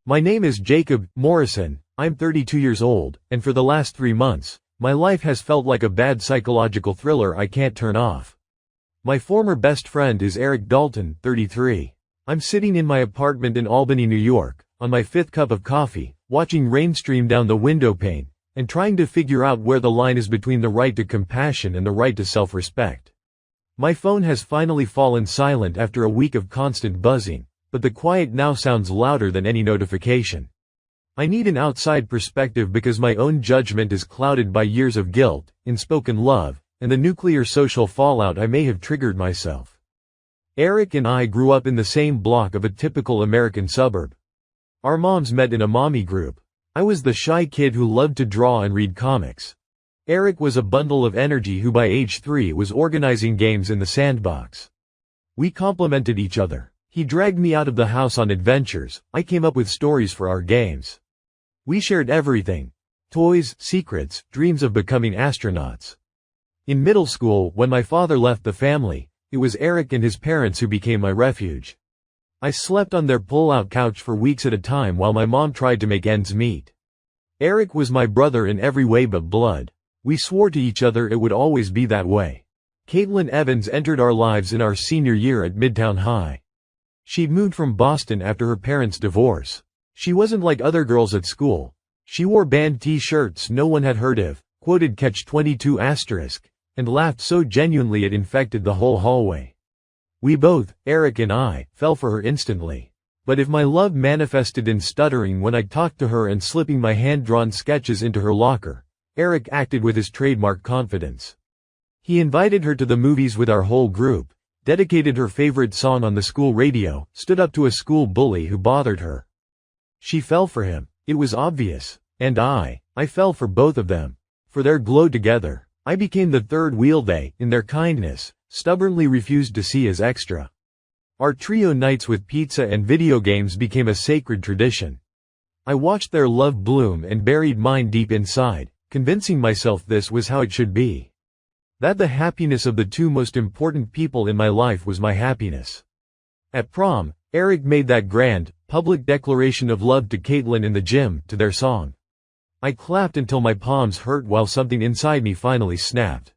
My name is Jacob Morrison, I'm 32 years old, and for the last 3 months, my life has felt like a bad psychological thriller I can't turn off. My former best friend is Eric Dalton, 33. I'm sitting in my apartment in Albany, New York, on my 5th cup of coffee, watching rain stream down the window pane, and trying to figure out where the line is between the right to compassion and the right to self-respect. My phone has finally fallen silent after a week of constant buzzing, but the quiet now sounds louder than any notification. I need an outside perspective because my own judgment is clouded by years of guilt, unspoken love, and the nuclear social fallout I may have triggered myself. Eric and I grew up in the same block of a typical American suburb. Our moms met in a mommy group. I was the shy kid who loved to draw and read comics. Eric was a bundle of energy who by age 3 was organizing games in the sandbox. We complemented each other. He dragged me out of the house on adventures, I came up with stories for our games. We shared everything: toys, secrets, dreams of becoming astronauts. In middle school, when my father left the family, it was Eric and his parents who became my refuge. I slept on their pull-out couch for weeks at a time while my mom tried to make ends meet. Eric was my brother in every way but blood. We swore to each other it would always be that way. Caitlin Evans entered our lives in our senior year at Midtown High. She'd moved from Boston after her parents' divorce. She wasn't like other girls at school. She wore band t-shirts no one had heard of, quoted Catch-22*, and laughed so genuinely it infected the whole hallway. We both, Eric and I, fell for her instantly. But if my love manifested in stuttering when I talked to her and slipping my hand-drawn sketches into her locker, Eric acted with his trademark confidence. He invited her to the movies with our whole group, dedicated her favorite song on the school radio, stood up to a school bully who bothered her. She fell for him. It was obvious. And I fell for both of them. For their glow together. I became the third wheel they, in their kindness, stubbornly refused to see as extra. Our trio nights with pizza and video games became a sacred tradition. I watched their love bloom and buried mine deep inside, convincing myself this was how it should be. That the happiness of the two most important people in my life was my happiness. At prom, Eric made that grand, public declaration of love to Caitlin in the gym, to their song. I clapped until my palms hurt while something inside me finally snapped.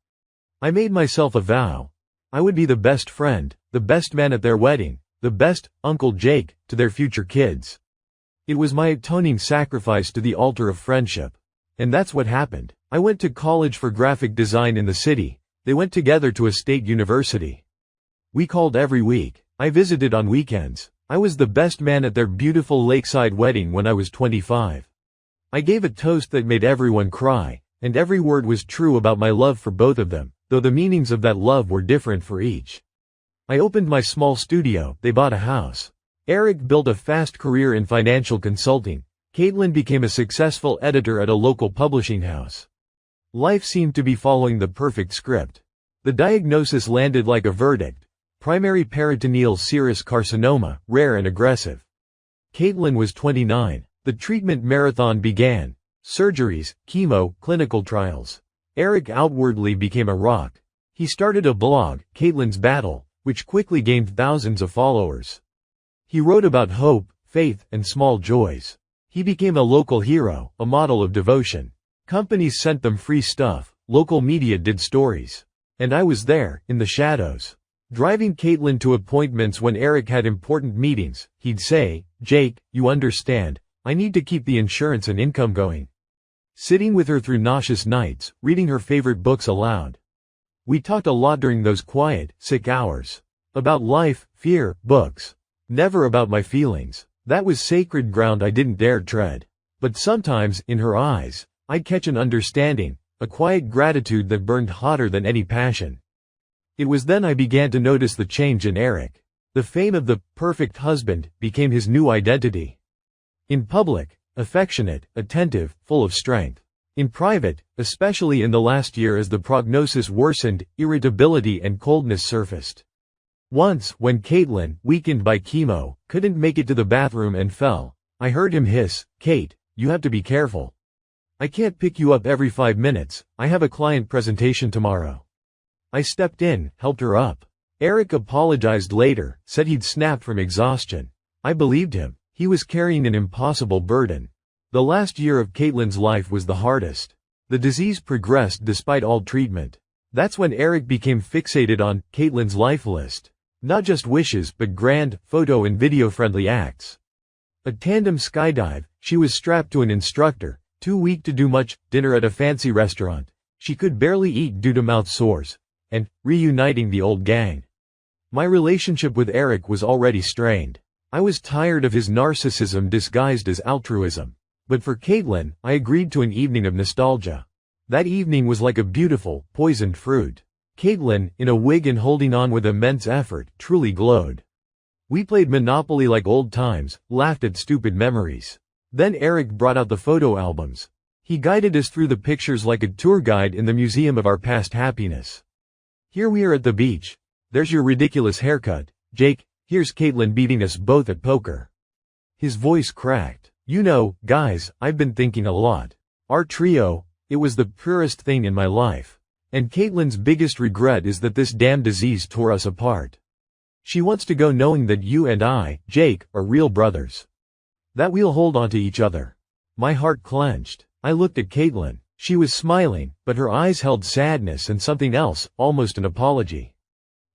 I made myself a vow. I would be the best friend, the best man at their wedding, the best Uncle Jake to their future kids. It was my atoning sacrifice to the altar of friendship. And that's what happened. I went to college for graphic design in the city. They went together to a state university. We called every week. I visited on weekends. I was the best man at their beautiful lakeside wedding when I was 25. I gave a toast that made everyone cry, and every word was true about my love for both of them, though the meanings of that love were different for each. I opened my small studio, they bought a house. Eric built a fast career in financial consulting. Caitlin became a successful editor at a local publishing house. Life seemed to be following the perfect script. The diagnosis landed like a verdict. Primary peritoneal serous carcinoma, rare and aggressive. Caitlin was 29. The treatment marathon began. Surgeries, chemo, clinical trials. Eric outwardly became a rock. He started a blog, Caitlin's Battle, which quickly gained thousands of followers. He wrote about hope, faith, and small joys. He became a local hero, a model of devotion. Companies sent them free stuff, local media did stories. And I was there, in the shadows. Driving Caitlin to appointments when Eric had important meetings, he'd say, "Jake, you understand, I need to keep the insurance and income going." Sitting with her through nauseous nights, reading her favorite books aloud. We talked a lot during those quiet, sick hours. About life, fear, books. Never about my feelings. That was sacred ground I didn't dare tread. But sometimes, in her eyes, I'd catch an understanding, a quiet gratitude that burned hotter than any passion. It was then I began to notice the change in Eric. The fame of the perfect husband became his new identity. In public, affectionate, attentive, full of strength. In private, especially in the last year as the prognosis worsened, irritability and coldness surfaced. Once, when Caitlin, weakened by chemo, couldn't make it to the bathroom and fell, I heard him hiss, "Kate, you have to be careful. I can't pick you up every 5 minutes, I have a client presentation tomorrow." I stepped in, helped her up. Eric apologized later, said he'd snapped from exhaustion. I believed him. He was carrying an impossible burden. The last year of Caitlyn's life was the hardest. The disease progressed despite all treatment. That's when Eric became fixated on Caitlyn's life list. Not just wishes but grand, photo and video-friendly acts. A tandem skydive, she was strapped to an instructor, too weak to do much, dinner at a fancy restaurant. She could barely eat due to mouth sores. And reuniting the old gang. My relationship with Eric was already strained. I was tired of his narcissism disguised as altruism. But for Caitlyn, I agreed to an evening of nostalgia. That evening was like a beautiful, poisoned fruit. Caitlyn, in a wig and holding on with immense effort, truly glowed. We played Monopoly like old times, laughed at stupid memories. Then Eric brought out the photo albums. He guided us through the pictures like a tour guide in the museum of our past happiness. Here we are at the beach. There's your ridiculous haircut, Jake. Here's Caitlyn beating us both at poker. His voice cracked. You know, guys, I've been thinking a lot. Our trio, it was the purest thing in my life. And Caitlyn's biggest regret is that this damn disease tore us apart. She wants to go knowing that you and I, Jake, are real brothers. That we'll hold on to each other. My heart clenched. I looked at Caitlyn. She was smiling, but her eyes held sadness and something else, almost an apology.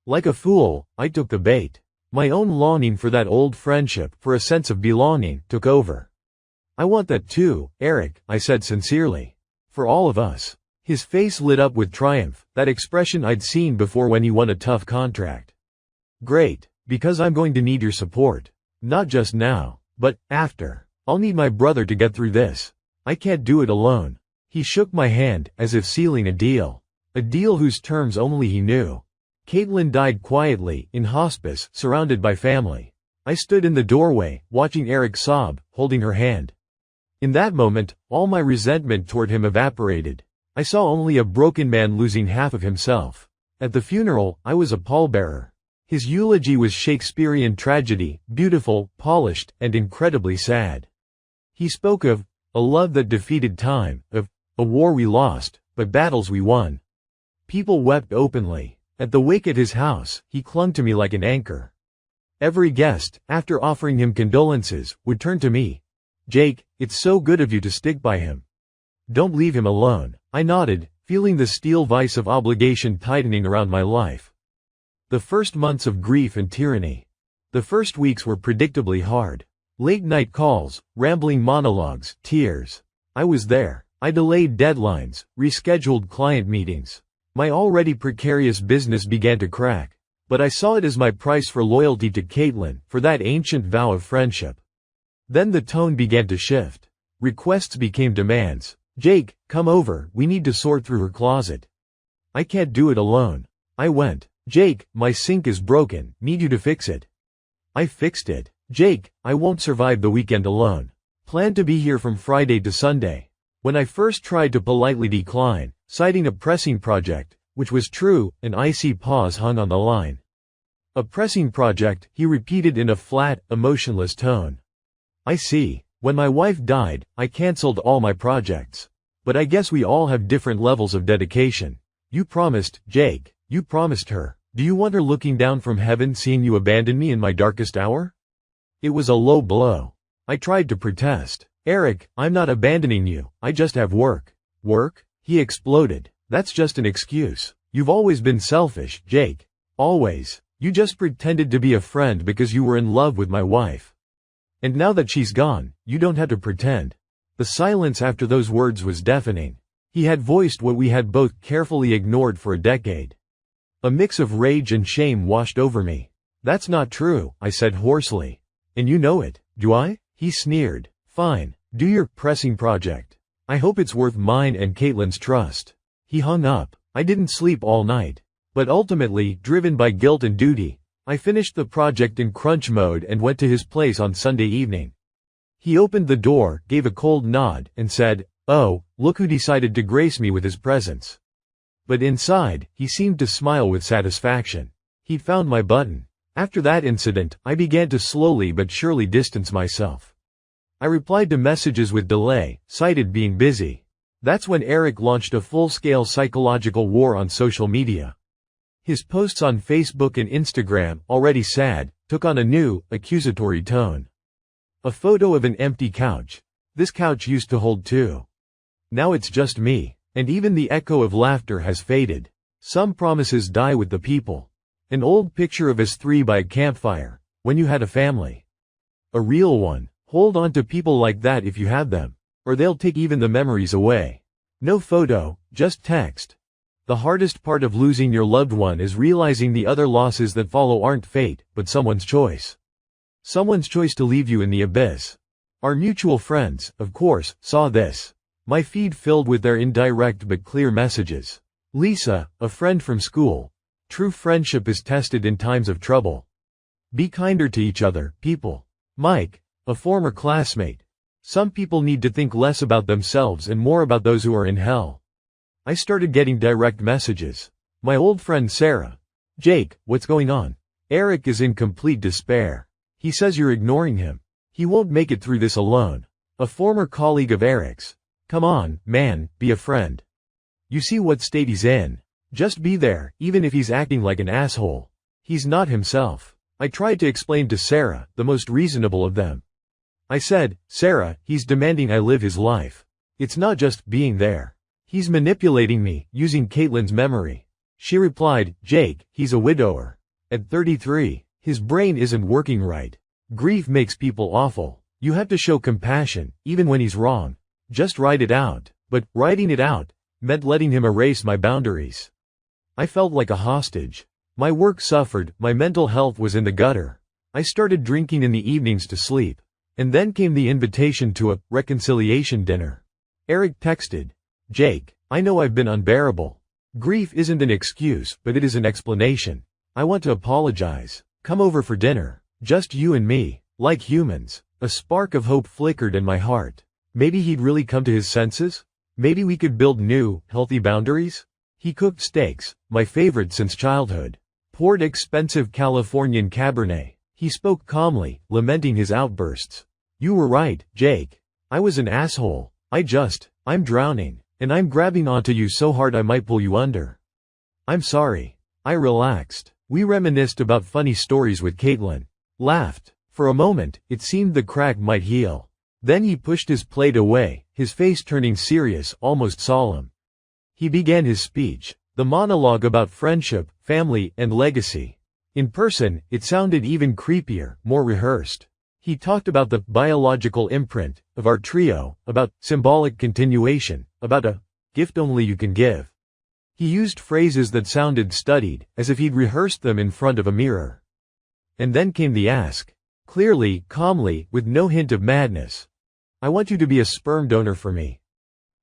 Like a fool, I took the bait. My own longing for that old friendship, for a sense of belonging, took over. I want that too, Eric, I said sincerely. For all of us. His face lit up with triumph, that expression I'd seen before when he won a tough contract. Great, because I'm going to need your support. Not just now, but after. I'll need my brother to get through this. I can't do it alone. He shook my hand, as if sealing a deal. A deal whose terms only he knew. Caitlyn died quietly, in hospice, surrounded by family. I stood in the doorway, watching Eric sob, holding her hand. In that moment, all my resentment toward him evaporated. I saw only a broken man losing half of himself. At the funeral, I was a pallbearer. His eulogy was Shakespearean tragedy, beautiful, polished, and incredibly sad. He spoke of a love that defeated time, of a war we lost, but battles we won. People wept openly. At the wake at his house, he clung to me like an anchor. Every guest, after offering him condolences, would turn to me. Jake, it's so good of you to stick by him. Don't leave him alone. I nodded, feeling the steel vice of obligation tightening around my life. The first months of grief and tyranny. The first weeks were predictably hard. Late-night calls, rambling monologues, tears. I was there. I delayed deadlines, rescheduled client meetings. My already precarious business began to crack. But I saw it as my price for loyalty to Caitlyn, for that ancient vow of friendship. Then the tone began to shift. Requests became demands. Jake, come over, we need to sort through her closet. I can't do it alone. I went. Jake, my sink is broken, need you to fix it. I fixed it. Jake, I won't survive the weekend alone. Plan to be here from Friday to Sunday. When I first tried to politely decline, citing a pressing project, which was true, an icy pause hung on the line. A pressing project, he repeated in a flat, emotionless tone. I see. When my wife died, I cancelled all my projects. But I guess we all have different levels of dedication. You promised, Jake. You promised her. Do you want her looking down from heaven seeing you abandon me in my darkest hour? It was a low blow. I tried to protest. Eric, I'm not abandoning you, I just have work. Work? He exploded. That's just an excuse. You've always been selfish, Jake. Always. You just pretended to be a friend because you were in love with my wife. And now that she's gone, you don't have to pretend. The silence after those words was deafening. He had voiced what we had both carefully ignored for a decade. A mix of rage and shame washed over me. That's not true, I said hoarsely. And you know it, do I? He sneered. Fine, do your pressing project. I hope it's worth mine and Caitlyn's trust. He hung up. I didn't sleep all night. But ultimately, driven by guilt and duty, I finished the project in crunch mode and went to his place on Sunday evening. He opened the door, gave a cold nod, and said, "Oh, look who decided to grace me with his presence." But inside, he seemed to smile with satisfaction. He'd found my button. After that incident, I began to slowly but surely distance myself. I replied to messages with delay, cited being busy. That's when Eric launched a full-scale psychological war on social media. His posts on Facebook and Instagram, already sad, took on a new, accusatory tone. A photo of an empty couch. This couch used to hold two. Now it's just me, and even the echo of laughter has faded. Some promises die with the people. An old picture of us three by a campfire, when you had a family. A real one. Hold on to people like that if you have them, or they'll take even the memories away. No photo, just text. The hardest part of losing your loved one is realizing the other losses that follow aren't fate, but someone's choice. Someone's choice to leave you in the abyss. Our mutual friends, of course, saw this. My feed filled with their indirect but clear messages. Lisa, a friend from school. True friendship is tested in times of trouble. Be kinder to each other, people. Mike, a former classmate. Some people need to think less about themselves and more about those who are in hell. I started getting direct messages. My old friend Sarah. Jake, what's going on? Eric is in complete despair. He says you're ignoring him. He won't make it through this alone. A former colleague of Eric's. Come on, man, be a friend. You see what state he's in. Just be there, even if he's acting like an asshole. He's not himself. I tried to explain to Sarah, the most reasonable of them. I said, Sarah, he's demanding I live his life. It's not just being there. He's manipulating me, using Caitlin's memory. She replied, Jake, he's a widower. At 33, his brain isn't working right. Grief makes people awful. You have to show compassion, even when he's wrong. Just write it out. But writing it out meant letting him erase my boundaries. I felt like a hostage. My work suffered, my mental health was in the gutter. I started drinking in the evenings to sleep. And then came the invitation to a reconciliation dinner. Eric texted, Jake, I know I've been unbearable. Grief isn't an excuse, but it is an explanation. I want to apologize. Come over for dinner. Just you and me, like humans. A spark of hope flickered in my heart. Maybe he'd really come to his senses? Maybe we could build new, healthy boundaries? He cooked steaks, my favorite since childhood. Poured expensive Californian Cabernet. He spoke calmly, lamenting his outbursts. You were right, Jake. I was an asshole. I'm drowning. And I'm grabbing onto you so hard I might pull you under. I'm sorry. I relaxed. We reminisced about funny stories with Caitlin. Laughed. For a moment, it seemed the crack might heal. Then he pushed his plate away, his face turning serious, almost solemn. He began his speech, the monologue about friendship, family, and legacy. In person, it sounded even creepier, more rehearsed. He talked about the biological imprint of our trio, about symbolic continuation, about a gift only you can give. He used phrases that sounded studied, as if he'd rehearsed them in front of a mirror. And then came the ask. Clearly, calmly, with no hint of madness. I want you to be a sperm donor for me.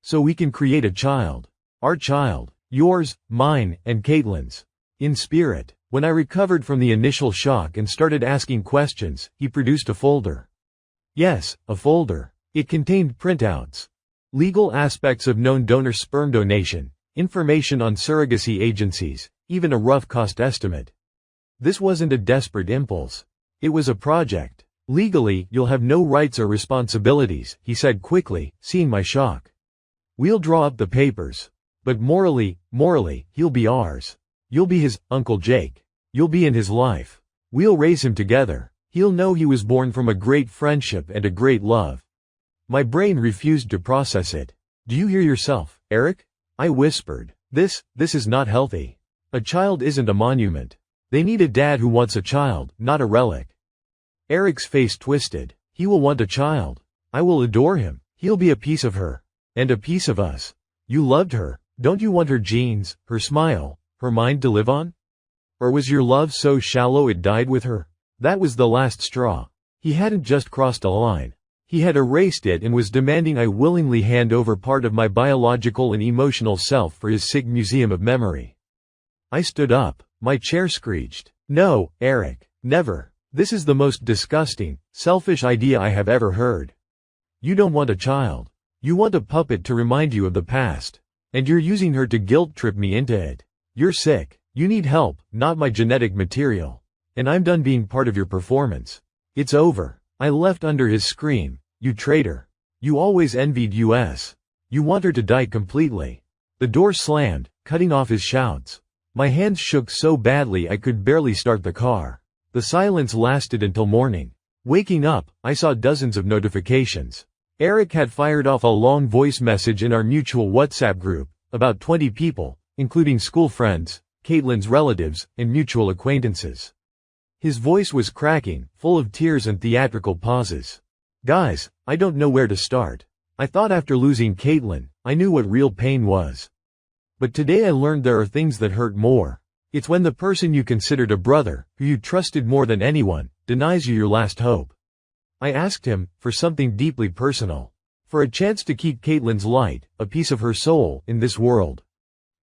So we can create a child. Our child. Yours, mine, and Caitlin's. In spirit. When I recovered from the initial shock and started asking questions, he produced a folder. Yes, a folder. It contained printouts. Legal aspects of known donor sperm donation, information on surrogacy agencies, even a rough cost estimate. This wasn't a desperate impulse. It was a project. Legally, you'll have no rights or responsibilities, he said quickly, seeing my shock. We'll draw up the papers. But morally, he'll be ours. You'll be his Uncle Jake. You'll be in his life. We'll raise him together. He'll know he was born from a great friendship and a great love. My brain refused to process it. Do you hear yourself, Eric? I whispered. This is not healthy. A child isn't a monument. They need a dad who wants a child, not a relic. Eric's face twisted. He will want a child. I will adore him. He'll be a piece of her. And a piece of us. You loved her. Don't you want her genes, her smile, her mind to live on? Or was your love so shallow it died with her? That was the last straw. He hadn't just crossed a line. He had erased it and was demanding I willingly hand over part of my biological and emotional self for his sick museum of memory. I stood up. My chair screeched. No, Eric. Never. This is the most disgusting, selfish idea I have ever heard. You don't want a child. You want a puppet to remind you of the past. And you're using her to guilt trip me into it. You're sick. You need help, not my genetic material. And I'm done being part of your performance. It's over. I left under his scream. You traitor. You always envied us. You want her to die completely. The door slammed, cutting off his shouts. My hands shook so badly I could barely start the car. The silence lasted until morning. Waking up, I saw dozens of notifications. Eric had fired off a long voice message in our mutual WhatsApp group, about 20 people, including school friends, Caitlin's relatives, and mutual acquaintances. His voice was cracking, full of tears and theatrical pauses. Guys, I don't know where to start. I thought after losing Caitlin, I knew what real pain was. But today I learned there are things that hurt more. It's when the person you considered a brother, who you trusted more than anyone, denies you your last hope. I asked him, for something deeply personal. For a chance to keep Caitlin's light, a piece of her soul, in this world.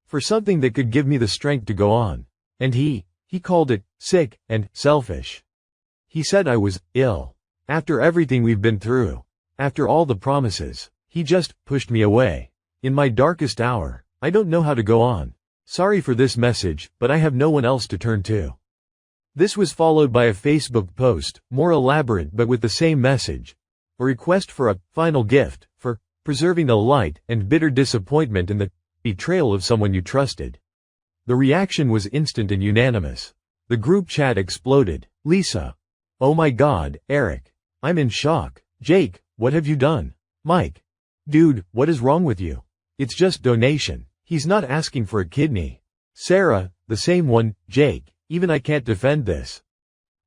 For something that could give me the strength to go on. And he called it, sick, and selfish. He said I was ill. After everything we've been through. After all the promises. He just pushed me away. In my darkest hour, I don't know how to go on. Sorry for this message, but I have no one else to turn to. This was followed by a Facebook post, more elaborate but with the same message. A request for a final gift, for preserving the light and bitter disappointment in the betrayal of someone you trusted. The reaction was instant and unanimous. The group chat exploded. Lisa. Oh my God, Eric. I'm in shock. Jake, what have you done? Mike. Dude, what is wrong with you? It's just donation. He's not asking for a kidney. Sarah, the same one. Jake, even I can't defend this.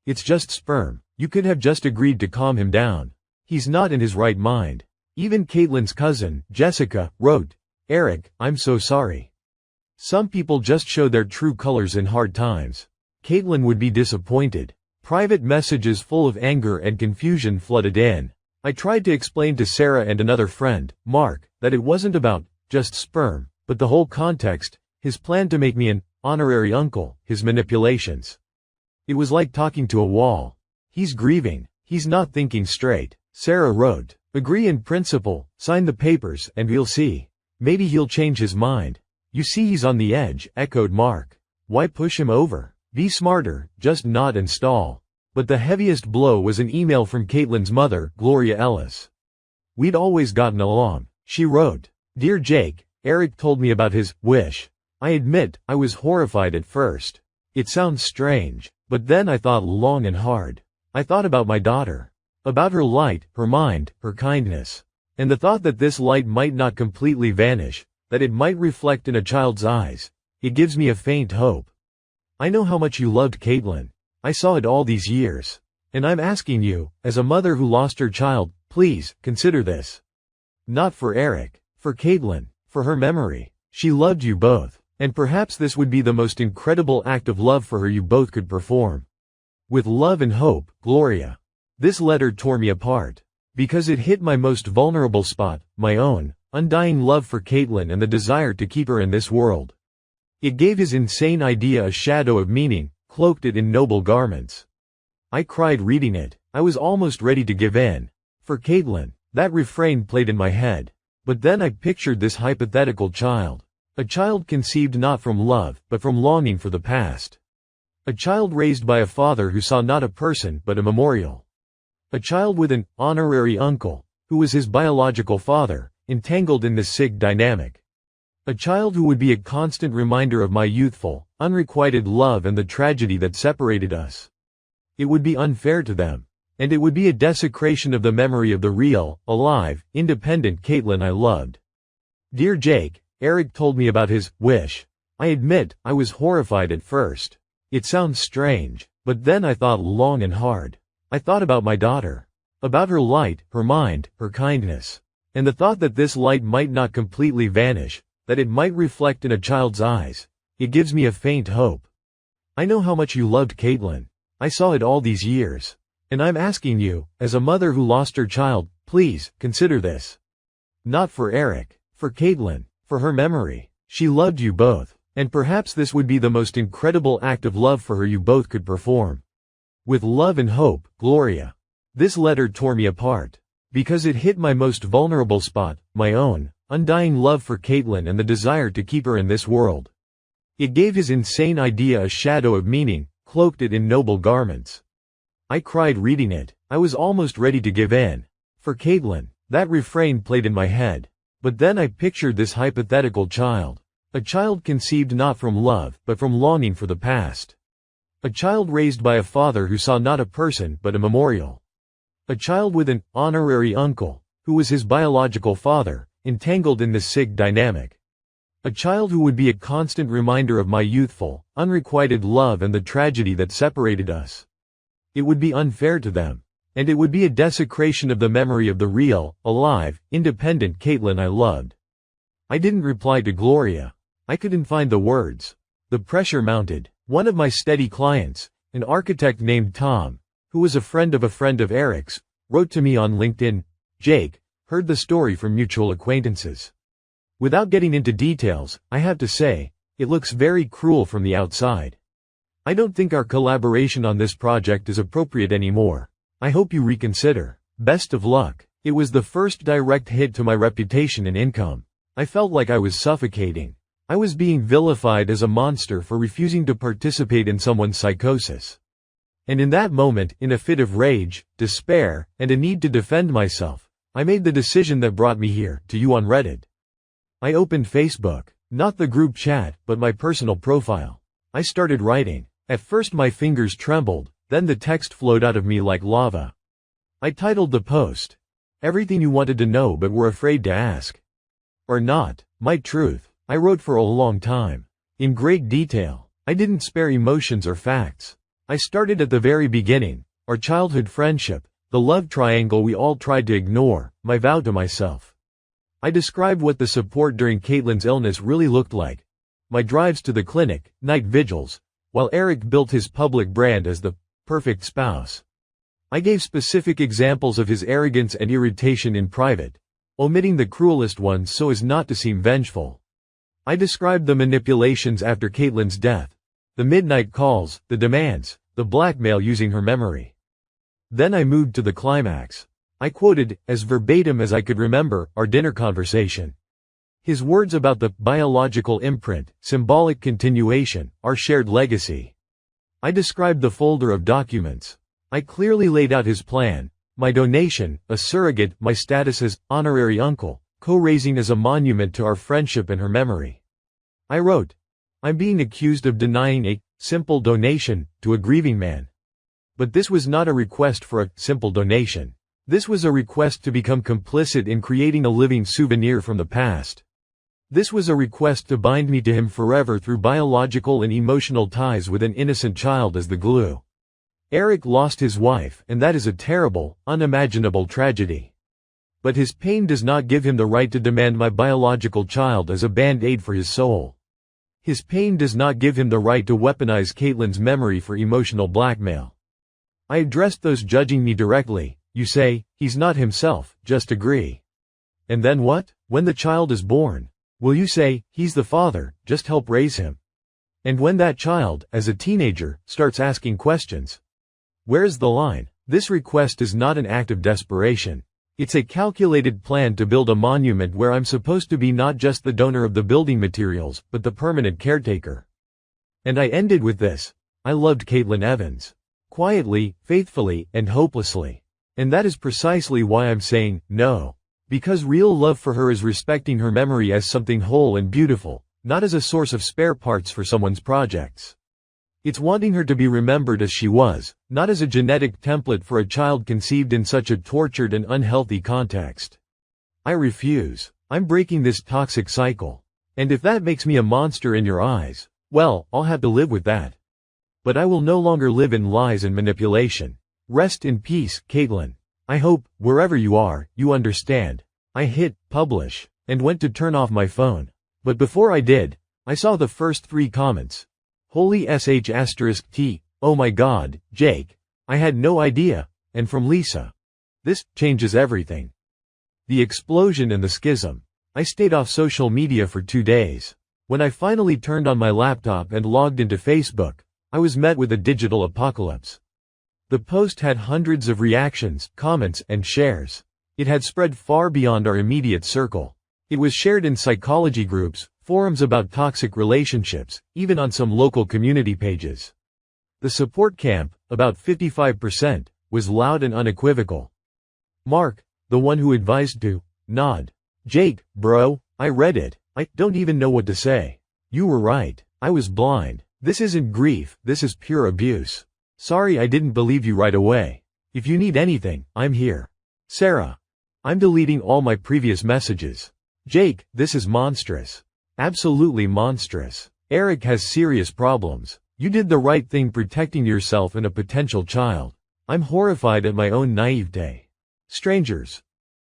It's just sperm. You could have just agreed to calm him down. He's not in his right mind. Even Caitlin's cousin, Jessica, wrote, Eric, I'm so sorry. Some people just show their true colors in hard times. Caitlin would be disappointed. Private messages full of anger and confusion flooded in. I tried to explain to Sarah and another friend, Mark, that it wasn't about just sperm, but the whole context, his plan to make me an honorary uncle, his manipulations. It was like talking to a wall. He's grieving. He's not thinking straight. Sarah wrote, agree in principle, sign the papers, and we'll see. Maybe he'll change his mind. You see he's on the edge, echoed Mark. Why push him over? Be smarter, just nod and stall. But the heaviest blow was an email from Caitlin's mother, Gloria Ellis. We'd always gotten along. She wrote, Dear Jake, Eric told me about his wish. I admit, I was horrified at first. It sounds strange, but then I thought long and hard. I thought about my daughter. About her light, her mind, her kindness. And the thought that this light might not completely vanish, that it might reflect in a child's eyes. It gives me a faint hope. I know how much you loved Caitlin. I saw it all these years. And I'm asking you, as a mother who lost her child, please, consider this. Not for Eric, for Caitlin, for her memory. She loved you both, and perhaps this would be the most incredible act of love for her you both could perform. With love and hope, Gloria. This letter tore me apart. Because it hit my most vulnerable spot, my own, undying love for Caitlin and the desire to keep her in this world. It gave his insane idea a shadow of meaning, cloaked it in noble garments. I cried reading it. I was almost ready to give in. For Caitlin, that refrain played in my head. But then I pictured this hypothetical child. A child conceived not from love, but from longing for the past. A child raised by a father who saw not a person but a memorial. A child with an honorary uncle, who was his biological father, entangled in this sick dynamic. A child who would be a constant reminder of my youthful, unrequited love and the tragedy that separated us. It would be unfair to them. And it would be a desecration of the memory of the real, alive, independent Caitlin I loved. Dear Jake, Eric told me about his wish. I admit, I was horrified at first. It sounds strange, but then I thought long and hard. I thought about my daughter. About her light, her mind, her kindness. And the thought that this light might not completely vanish, that it might reflect in a child's eyes. It gives me a faint hope. I know how much you loved Caitlin. I saw it all these years. And I'm asking you, as a mother who lost her child, please, consider this. Not for Eric, for Caitlin, for her memory. She loved you both, and perhaps this would be the most incredible act of love for her you both could perform. With love and hope, Gloria. This letter tore me apart. Because it hit my most vulnerable spot, my own, undying love for Caitlin and the desire to keep her in this world. It gave his insane idea a shadow of meaning, cloaked it in noble garments. I cried reading it. I was almost ready to give in. For Caitlin, that refrain played in my head. But then I pictured this hypothetical child. A child conceived not from love, but from longing for the past. A child raised by a father who saw not a person but a memorial. A child with an honorary uncle, who was his biological father, entangled in this sick dynamic. A child who would be a constant reminder of my youthful, unrequited love and the tragedy that separated us. It would be unfair to them. And it would be a desecration of the memory of the real, alive, independent Caitlin I loved. I didn't reply to Gloria. I couldn't find the words. The pressure mounted. One of my steady clients, an architect named Tom, who was a friend of Eric's, wrote to me on LinkedIn, "Jake, heard the story from mutual acquaintances. Without getting into details, I have to say, it looks very cruel from the outside. I don't think our collaboration on this project is appropriate anymore. I hope you reconsider. Best of luck." It was the first direct hit to my reputation and income. I felt like I was suffocating. I was being vilified as a monster for refusing to participate in someone's psychosis. And in that moment, in a fit of rage, despair, and a need to defend myself, I made the decision that brought me here, to you on Reddit. I opened Facebook, not the group chat, but my personal profile. I started writing. At first my fingers trembled, then the text flowed out of me like lava. I titled the post, "Everything you wanted to know but were afraid to ask." Or not, my truth. I wrote for a long time. In great detail. I didn't spare emotions or facts. I started at the very beginning, our childhood friendship, the love triangle we all tried to ignore, my vow to myself. I described what the support during Caitlin's illness really looked like. My drives to the clinic, night vigils, while Eric built his public brand as the perfect spouse. I gave specific examples of his arrogance and irritation in private, omitting the cruelest ones so as not to seem vengeful. I described the manipulations after Caitlin's death, the midnight calls, the demands, the blackmail using her memory. Then I moved to the climax. I quoted, as verbatim as I could remember, our dinner conversation. His words about the biological imprint, symbolic continuation, our shared legacy. I described the folder of documents. I clearly laid out his plan, my donation, a surrogate, my status as honorary uncle, co-raising as a monument to our friendship and her memory. I wrote, "I'm being accused of denying a simple donation to a grieving man. But this was not a request for a simple donation. This was a request to become complicit in creating a living souvenir from the past. This was a request to bind me to him forever through biological and emotional ties with an innocent child as the glue." Eric lost his wife, and that is a terrible, unimaginable tragedy. But his pain does not give him the right to demand my biological child as a band-aid for his soul. His pain does not give him the right to weaponize Caitlin's memory for emotional blackmail. I addressed those judging me directly. You say, he's not himself, just agree. And then what? When the child is born, will you say, he's the father, just help raise him? And when that child, as a teenager, starts asking questions? Where's the line? This request is not an act of desperation. It's a calculated plan to build a monument where I'm supposed to be not just the donor of the building materials, but the permanent caretaker. And I ended with this. I loved Caitlin Evans. Quietly, faithfully, and hopelessly. And that is precisely why I'm saying, no. Because real love for her is respecting her memory as something whole and beautiful, not as a source of spare parts for someone's projects. It's wanting her to be remembered as she was, not as a genetic template for a child conceived in such a tortured and unhealthy context. I refuse. I'm breaking this toxic cycle. And if that makes me a monster in your eyes, well, I'll have to live with that. But I will no longer live in lies and manipulation. Rest in peace, Caitlin. I hope, wherever you are, you understand. I hit publish and went to turn off my phone. But before I did, I saw the first 3 comments. Holy sh*t, oh my god, Jake. I had no idea. And from Lisa. This changes everything. The explosion and the schism. I stayed off social media for 2 days. When I finally turned on my laptop and logged into Facebook, I was met with a digital apocalypse. The post had hundreds of reactions, comments, and shares. It had spread far beyond our immediate circle. It was shared in psychology groups, forums about toxic relationships, even on some local community pages. The support camp, about 55%, was loud and unequivocal. Mark, the one who advised to nod. Jake, bro, I read it. I don't even know what to say. You were right. I was blind. This isn't grief, this is pure abuse. Sorry I didn't believe you right away. If you need anything, I'm here. Sarah. I'm deleting all my previous messages. Jake, this is monstrous. Absolutely monstrous. Eric has serious problems. You did the right thing protecting yourself and a potential child. I'm horrified at my own naivete. Strangers.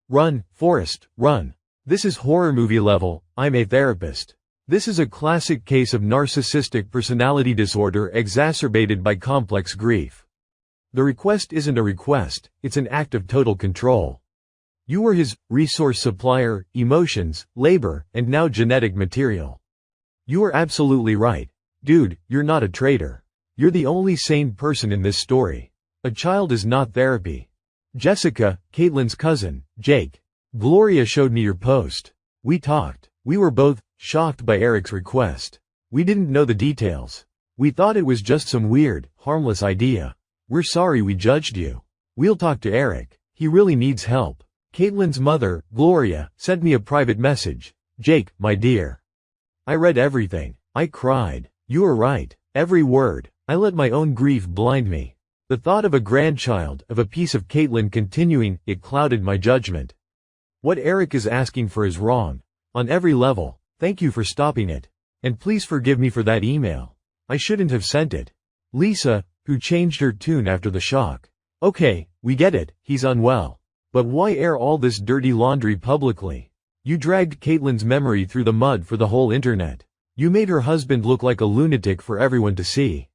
Run, Forrest, run. This is horror movie level. I'm a therapist. This is a classic case of narcissistic personality disorder exacerbated by complex grief. The request isn't a request, it's an act of total control. You were his resource supplier, emotions, labor, and now genetic material. You are absolutely right. Dude, you're not a traitor. You're the only sane person in this story. A child is not therapy. Jessica, Caitlin's cousin, Jake. Gloria showed me your post. We talked. We were both shocked by Eric's request. We didn't know the details. We thought it was just some weird, harmless idea. We're sorry we judged you. We'll talk to Eric. He really needs help. Caitlin's mother, Gloria, sent me a private message. Jake, my dear. I read everything. I cried. You were right. Every word. I let my own grief blind me. The thought of a grandchild, of a piece of Caitlin continuing, it clouded my judgment. What Eric is asking for is wrong. On every level. Thank you for stopping it. And please forgive me for that email. I shouldn't have sent it. Lisa, who changed her tune after the shock. Okay, we get it, he's unwell. But why air all this dirty laundry publicly? You dragged Caitlin's memory through the mud for the whole internet. You made her husband look like a lunatic for everyone to see.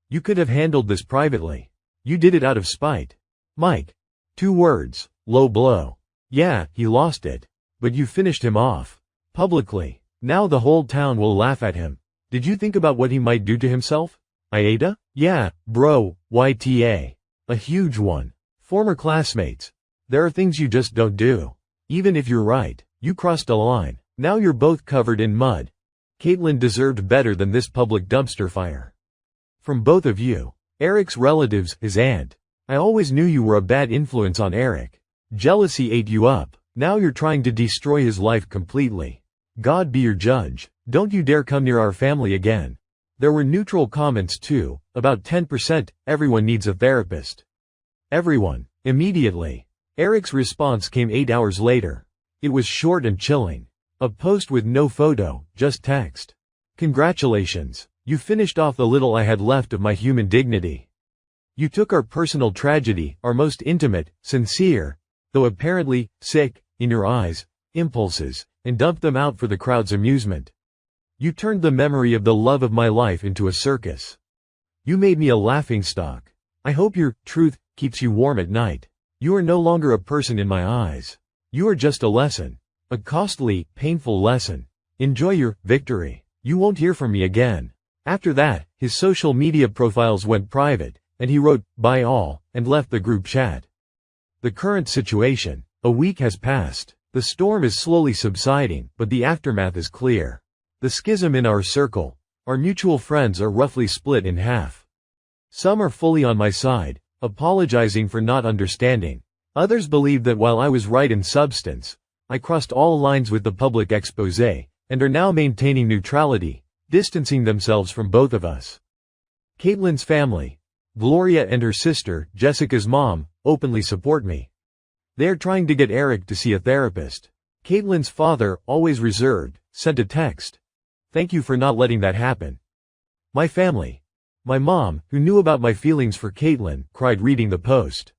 You could have handled this privately. You did it out of spite. Mike. 2 words, low blow. Yeah, he lost it. But you finished him off. Publicly. Now the whole town will laugh at him. Did you think about what he might do to himself? Aida? Yeah, bro, YTA. A huge one. Former classmates. There are things you just don't do. Even if you're right, you crossed a line. Now you're both covered in mud. Caitlin deserved better than this public dumpster fire. From both of you. Eric's relatives, his aunt. I always knew you were a bad influence on Eric. Jealousy ate you up. Now you're trying to destroy his life completely. God be your judge. Don't you dare come near our family again. There were neutral comments too, about 10%, everyone needs a therapist. Everyone. Immediately. Eric's response came 8 hours later. It was short and chilling. A post with no photo, just text. Congratulations. You finished off the little I had left of my human dignity. You took our personal tragedy, our most intimate, sincere, though apparently, sick, in your eyes, impulses, and dumped them out for the crowd's amusement. You turned the memory of the love of my life into a circus. You made me a laughingstock. I hope your truth keeps you warm at night. You are no longer a person in my eyes. You are just a lesson. A costly, painful lesson. Enjoy your victory. You won't hear from me again. After that, his social media profiles went private, and he wrote, "Bye all," and left the group chat. The current situation. A week has passed. The storm is slowly subsiding, but the aftermath is clear. The schism in our circle, our mutual friends are roughly split in half. Some are fully on my side, apologizing for not understanding. Others believe that while I was right in substance, I crossed all lines with the public exposé, and are now maintaining neutrality, distancing themselves from both of us. Caitlin's family, Gloria and her sister, Jessica's mom, openly support me. They are trying to get Eric to see a therapist. Caitlin's father, always reserved, sent a text. Thank you for not letting that happen. My family. My mom, who knew about my feelings for Caitlin, cried reading the post.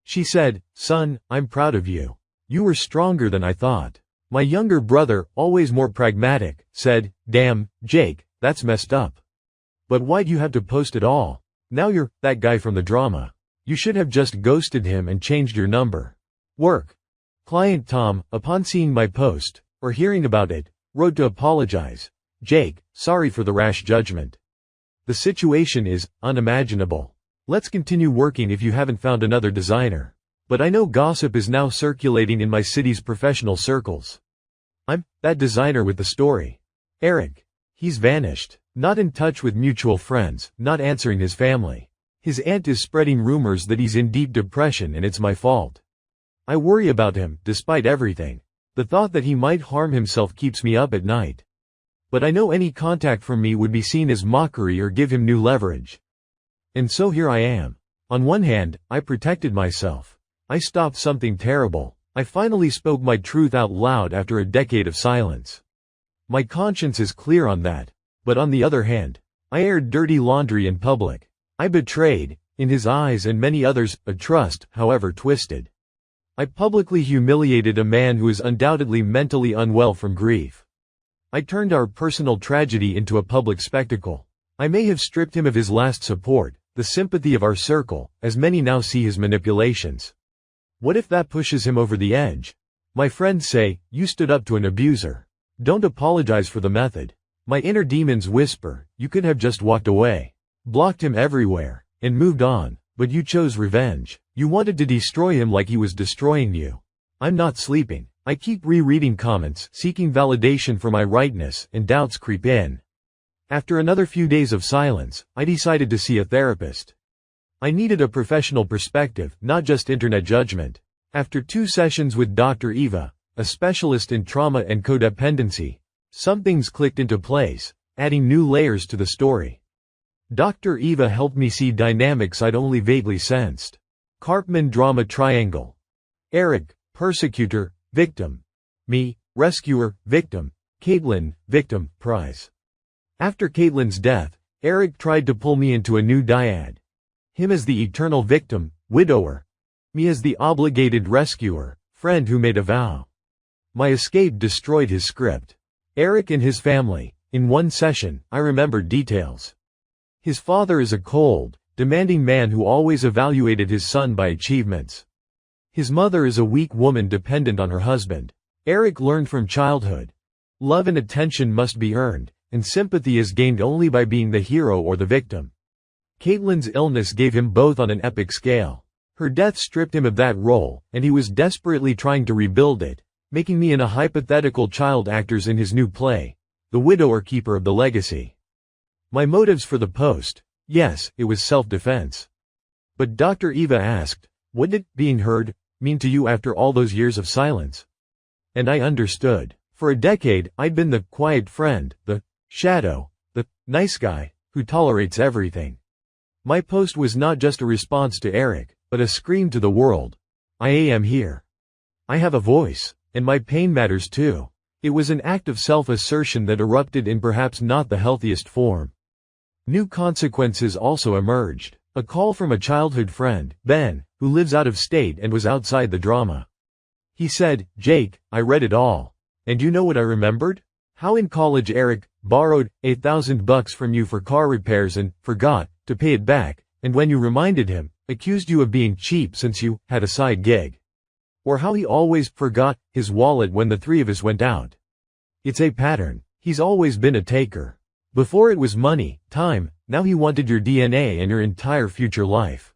She said, "Son, I'm proud of you. You were stronger than I thought." My younger brother, always more pragmatic, said, "Damn, Jake, that's messed up. But why'd you have to post it all? Now you're that guy from the drama. You should have just ghosted him and changed your number." Work. Client Tom, upon seeing my post, or hearing about it, wrote to apologize. "Jake, sorry for the rash judgment. The situation is unimaginable. Let's continue working if you haven't found another designer. But I know gossip is now circulating in my city's professional circles. I'm that designer with the story. Eric. He's vanished. Not in touch with mutual friends, not answering his family. His aunt is spreading rumors that he's in deep depression and it's my fault. I worry about him, despite everything. The thought that he might harm himself keeps me up at night. But I know any contact from me would be seen as mockery or give him new leverage. And so here I am. On one hand, I protected myself. I stopped something terrible. I finally spoke my truth out loud after a decade of silence. My conscience is clear on that. But on the other hand, I aired dirty laundry in public. I betrayed, in his eyes and many others, a trust, however twisted. I publicly humiliated a man who is undoubtedly mentally unwell from grief. I turned our personal tragedy into a public spectacle. I may have stripped him of his last support, the sympathy of our circle, as many now see his manipulations. What if that pushes him over the edge? My friends say, you stood up to an abuser. Don't apologize for the method. My inner demons whisper, you could have just walked away, blocked him everywhere, and moved on, but you chose revenge. You wanted to destroy him like he was destroying you. I'm not sleeping. I keep rereading comments, seeking validation for my rightness, and doubts creep in. After another few days of silence, I decided to see a therapist. I needed a professional perspective, not just internet judgment. After 2 sessions with Dr. Eva, a specialist in trauma and codependency, some things clicked into place, adding new layers to the story. Dr. Eva helped me see dynamics I'd only vaguely sensed. Karpman drama triangle. Eric, persecutor, victim. Me, rescuer, victim. Caitlin, victim, prize. After Caitlin's death, Eric tried to pull me into a new dyad. Him as the eternal victim, widower. Me as the obligated rescuer, friend who made a vow. My escape destroyed his script. Eric and his family. In one session, I remembered details. His father is a cold, demanding man who always evaluated his son by achievements. His mother is a weak woman dependent on her husband. Eric learned from childhood. Love and attention must be earned, and sympathy is gained only by being the hero or the victim. Caitlin's illness gave him both on an epic scale. Her death stripped him of that role, and he was desperately trying to rebuild it, making me and a hypothetical child actors in his new play, the widower keeper of the legacy. My motives for the post, yes, it was self-defense. But Dr. Eva asked, what did being heard mean to you after all those years of silence? And I understood. For a decade, I'd been the quiet friend, the shadow, the nice guy, who tolerates everything. My post was not just a response to Eric, but a scream to the world. I am here. I have a voice, and my pain matters too. It was an act of self-assertion that erupted in perhaps not the healthiest form. New consequences also emerged. A call from a childhood friend, Ben, who lives out of state and was outside the drama. He said, Jake, I read it all. And you know what I remembered? How in college Eric borrowed $8,000 from you for car repairs and forgot to pay it back, and when you reminded him, accused you of being cheap since you had a side gig. Or how he always forgot his wallet when the 3 of us went out. It's a pattern. He's always been a taker. Before it was money, time, now he wanted your DNA and your entire future life.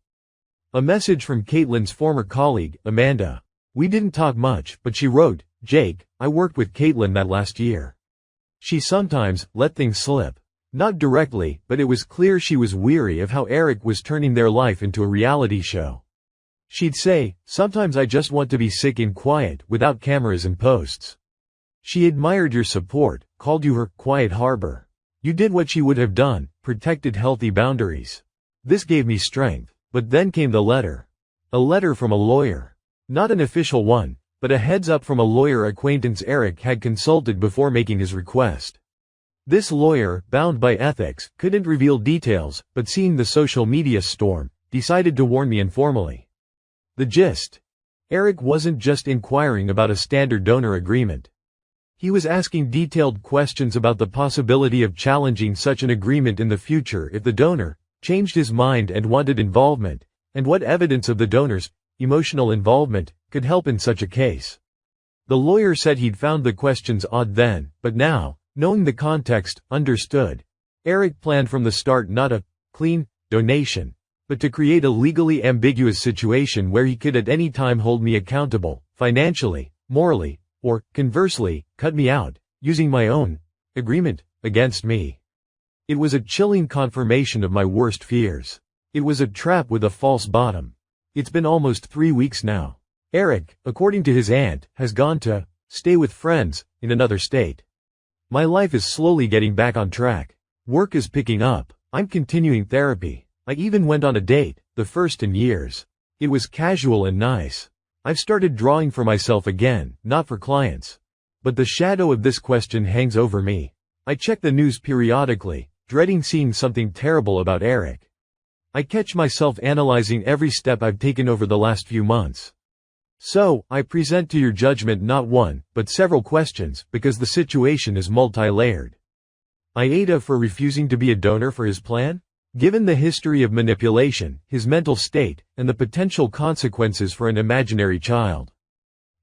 A message from Caitlin's former colleague, Amanda. We didn't talk much, but she wrote, Jake, I worked with Caitlin that last year. She sometimes let things slip. Not directly, but it was clear she was weary of how Eric was turning their life into a reality show. She'd say, sometimes I just want to be sick and quiet, without cameras and posts. She admired your support, called you her quiet harbor. You did what she would have done, protected healthy boundaries. This gave me strength. But then came the letter. A letter from a lawyer. Not an official one, but a heads up from a lawyer acquaintance Eric had consulted before making his request. This lawyer, bound by ethics, couldn't reveal details, but seeing the social media storm, decided to warn me informally. The gist. Eric wasn't just inquiring about a standard donor agreement. He was asking detailed questions about the possibility of challenging such an agreement in the future if the donor changed his mind and wanted involvement, and what evidence of the donor's emotional involvement could help in such a case. The lawyer said he'd found the questions odd then, but now, knowing the context, understood. Eric planned from the start not a clean donation, but to create a legally ambiguous situation where he could at any time hold me accountable, financially, morally, or, conversely, cut me out, using my own agreement against me. It was a chilling confirmation of my worst fears. It was a trap with a false bottom. It's been almost 3 weeks now. Eric, according to his aunt, has gone to stay with friends in another state. My life is slowly getting back on track. Work is picking up. I'm continuing therapy. I even went on a date, the first in years. It was casual and nice. I've started drawing for myself again, not for clients. But the shadow of this question hangs over me. I check the news periodically, dreading seeing something terrible about Eric. I catch myself analyzing every step I've taken over the last few months. So, I present to your judgment not one, but several questions, because the situation is multi-layered. Aida for refusing to be a donor for his plan? Given the history of manipulation, his mental state, and the potential consequences for an imaginary child.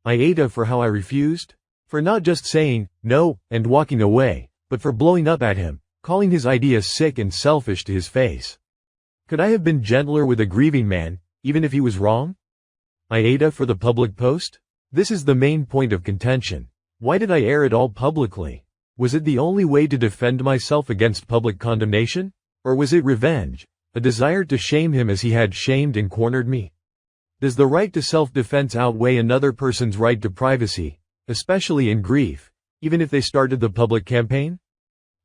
Aida for how I refused? For not just saying, no, and walking away, but for blowing up at him, calling his idea sick and selfish to his face. Could I have been gentler with a grieving man, even if he was wrong? Aida for the public post? This is the main point of contention. Why did I air it all publicly? Was it the only way to defend myself against public condemnation? Or was it revenge, a desire to shame him as he had shamed and cornered me? Does the right to self-defense outweigh another person's right to privacy, especially in grief, even if they started the public campaign?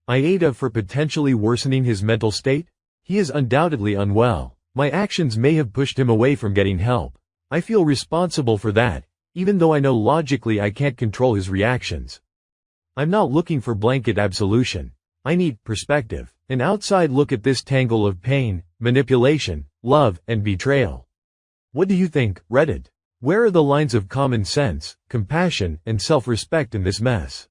Aida for potentially worsening his mental state? He is undoubtedly unwell. My actions may have pushed him away from getting help. I feel responsible for that, even though I know logically I can't control his reactions. I'm not looking for blanket absolution. I need perspective, an outside look at this tangle of pain, manipulation, love, and betrayal. What do you think, Reddit? Where are the lines of common sense, compassion, and self-respect in this mess?